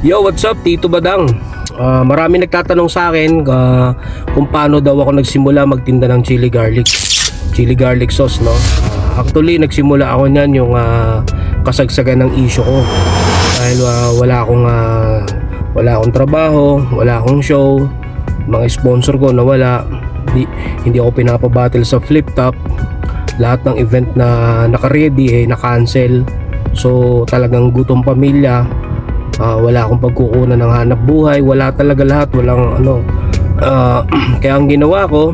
Yo, what's up? Tito Badang. Marami nagtatanong sa akin kung paano daw ako nagsimula magtinda ng chili garlic sauce, no? Actually, nagsimula ako niyan yung kasagsagan ng issue ko. Dahil wala akong trabaho, wala akong show, mga sponsor ko nawala. Hindi ako pinapabattle sa flip top. Lahat ng event na naka-ready na-cancel. So, talagang gutom pamilya. Wala akong pagkukunan ng hanap buhay, wala talaga lahat, walang kaya ang ginawa ko,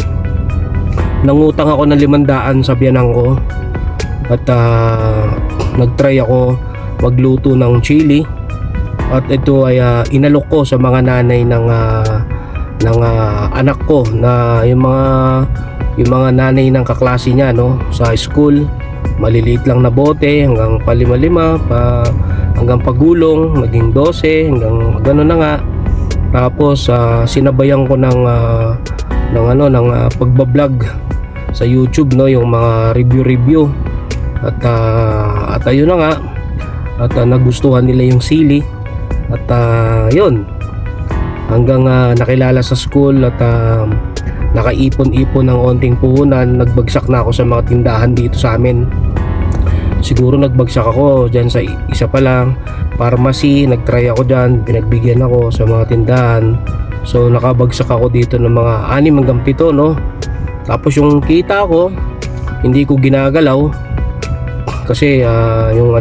nangutang ako ng 500 sa biyanang ko at nagtry ako magluto ng chili at ito ay inalok ko sa mga nanay ng anak ko, na yung mga nanay ng kaklase niya, no, sa school. Maliliit lang na bote hanggang palima-lima hanggang pagulong naging 12 hanggang gano'n na nga. Tapos sinabayan ko ng pagbablog sa YouTube, no, yung mga review at ayun na nga, at nagustuhan nila yung sili at yun, hanggang nakilala sa school at nakaipon-ipon ng onting puhunan. Nagbagsak na ako sa mga tindahan dito sa amin. Siguro nagbagsak ako dyan sa isa pa lang pharmacy, nagtry ako dyan, pinagbigyan ako sa mga tindahan. So nakabagsak ako dito ng mga 6 hanggang 7, no. Tapos yung kita ko hindi ko ginagalaw kasi yung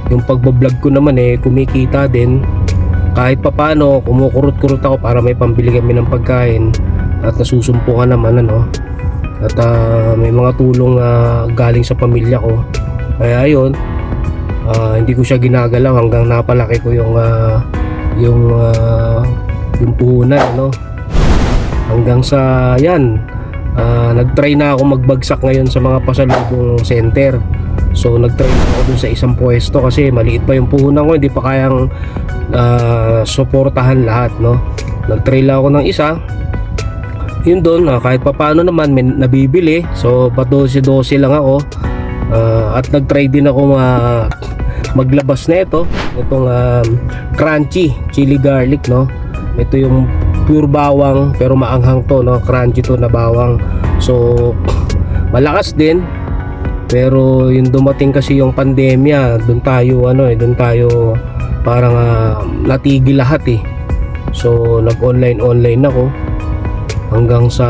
yung pagbablog ko naman kumikita din. Kahit papano kumukurot-kurot ako para may pambili kami ng pagkain at nasusumpungan naman, at may mga tulong galing sa pamilya ko. Kaya ayun, hindi ko siya ginagalaw hanggang napalaki ko yung puhunan, hanggang sa yan, nagtry na ako magbagsak ngayon sa mga pasalubong center. So nagtry ako dun sa isang pwesto kasi maliit pa yung puhunan ko, hindi pa kayang suportahan lahat, no. Nagtry lang ako ng isa, yun doon, kahit papano naman may nabibili. So pa 12 lang ako, at nagtry din ako maglabas na itong crunchy chili garlic, no. Ito yung pure bawang pero maanghang to, no. Crunchy to na bawang. So malakas din, pero yung dumating kasi yung pandemya, doon tayo parang natigil lahat. So nag-online ako hanggang sa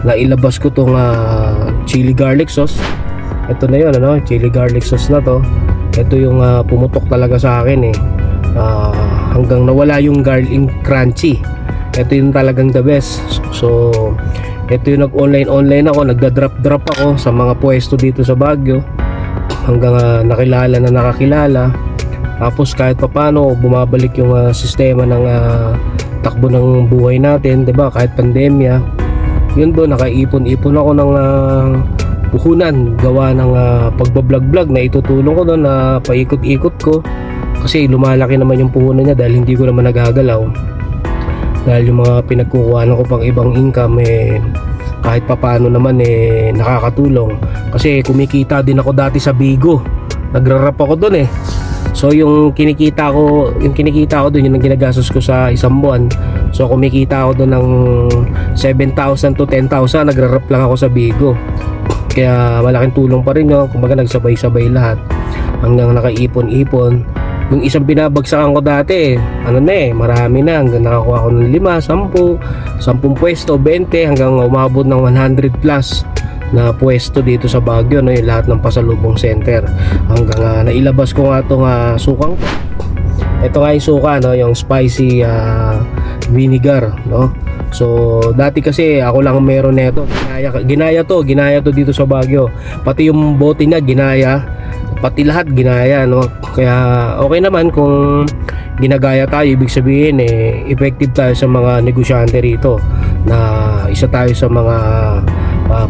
nailabas ko tong chili garlic sauce. Ito na yun, chili garlic sauce na to. Ito yung pumutok talaga sa akin, hanggang nawala yung garlic crunchy. Ito yung talagang the best. So ito yung nag-online ako, nagda-drop ako sa mga pwesto dito sa Baguio hanggang nakakilala. Tapos kahit papano bumabalik yung sistema ng takbo ng buhay natin, 'di ba? Kahit pandemya. Yun doon, nakaipon-ipon ako ng puhunan gawa ng pagbablog na itutulong ko doon, na paikot-ikot ko kasi lumalaki naman yung puhunan niya dahil hindi ko naman nagagalaw. Dahil yung mga pinagkukuhanan ko pang ibang income kahit papano naman nakakatulong. Kasi kumikita din ako dati sa Bigo. Nagrarap ako doon. So yung kinikita ko doon, yung ginagastos ko sa isang buwan. So kumikita ako doon ng 7,000 to 10,000, nagrarap lang ako sa Bigo. Kaya malaking tulong pa rin, kumbaga nagsabay-sabay lahat hanggang nakaipon-ipon. Yung isang binabagsakan ko dati, marami na, hanggang nakakuha ko ng 5, 10 pwesto, 20, hanggang umabot ng 100 plus na pwesto dito sa Baguio, yung lahat ng pasalubong center. Hanggang nailabas ko nga itong sukang. Ito nga yung suka, yung spicy vinegar, no. So dati kasi ako lang meron nito. Ginaya to dito sa Baguio. Pati yung bote niya ginaya, pati lahat ginaya, no. Kaya okay naman kung ginagaya tayo, ibig sabihin effective tayo sa mga negosyante rito, na isa tayo sa mga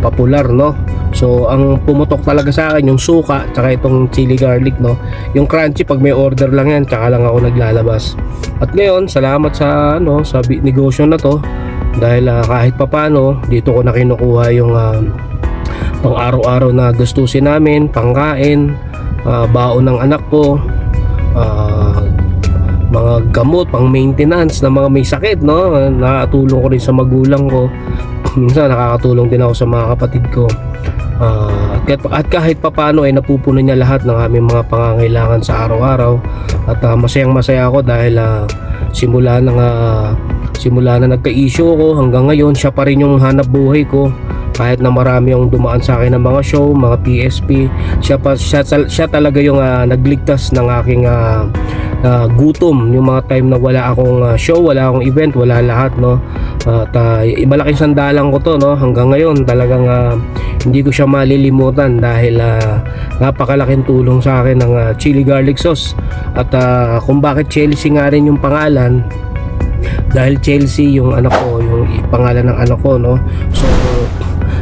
popular, no. So ang pumutok talaga sa akin yung suka tsaka itong chili garlic, no. Yung crunchy pag may order lang yan, tsaka lang ako naglalabas. At ngayon salamat sa negosyo na to, dahil kahit papano dito ko na kinukuha yung pang araw-araw na gastusin namin, pangkain, baon ng anak ko, mga gamot, pang maintenance ng mga may sakit, no? Nakatulong ko rin sa magulang ko. Minsan nakakatulong din ako sa mga kapatid ko. At kahit papano ay napupuno niya lahat ng aming mga pangangailangan sa araw-araw. At masayang masaya ako dahil simula na nagka-issue ko hanggang ngayon, siya pa rin yung hanap buhay ko. Kahit na marami yung dumaan sa akin ng mga show, mga PSP, siya talaga yung nagligtas ng aking gutom. Yung mga time na wala akong show, wala akong event, wala lahat, no? At malaking sandalan ko to, no? Hanggang ngayon talagang hindi ko siya malilimutan dahil napakalaking tulong sa akin ng chili garlic sauce. At kung bakit Chelsea nga rin yung pangalan, dahil Chelsea yung anak ko, yung pangalan ng anak ko, no? So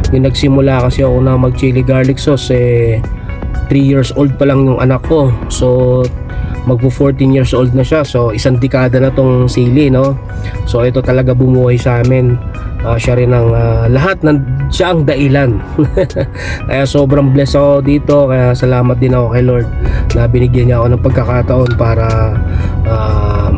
yung nagsimula kasi ako na mag chili garlic sauce 3 years old pa lang yung anak ko. So magpo 14 years old na siya. So isang dekada na tong sili, no? So ito talaga bumuhay sa amin. Siya rin ang siya ang dahilan. Kaya sobrang blessed ako dito. Kaya salamat din ako kay Lord na binigyan niya ako ng pagkakataon para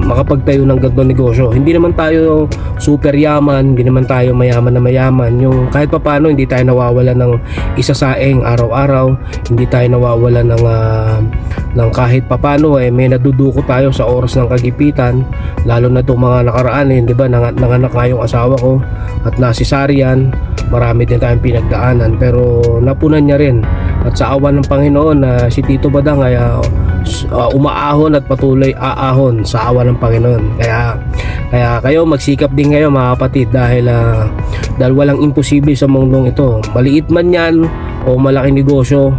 makapagtayo ng ganitong negosyo. Hindi naman tayo super yaman, hindi naman tayo mayaman na mayaman. Yung kahit papano hindi tayo nawawala ng isasaing araw-araw, hindi tayo nawawala ng kahit papano may naduduko tayo sa oras ng kagipitan, lalo na itong mga nakaraan, di ba, nanganak nga yung asawa ko at nasisaryan. Marami din tayong pinagdaanan pero napunan niya rin, at sa awa ng Panginoon si Tito Badang ay umaahon at patuloy aahon sa awa ng Panginoon. Kaya kayo magsikap din kayo mga kapatid, dahil walang imposible sa mundong ito. Maliit man yan o malaking negosyo,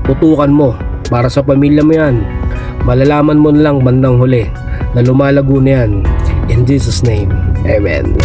tutukan mo para sa pamilya mo yan. Malalaman mo lang bandang huli na lumalago na yan. In Jesus name, Amen.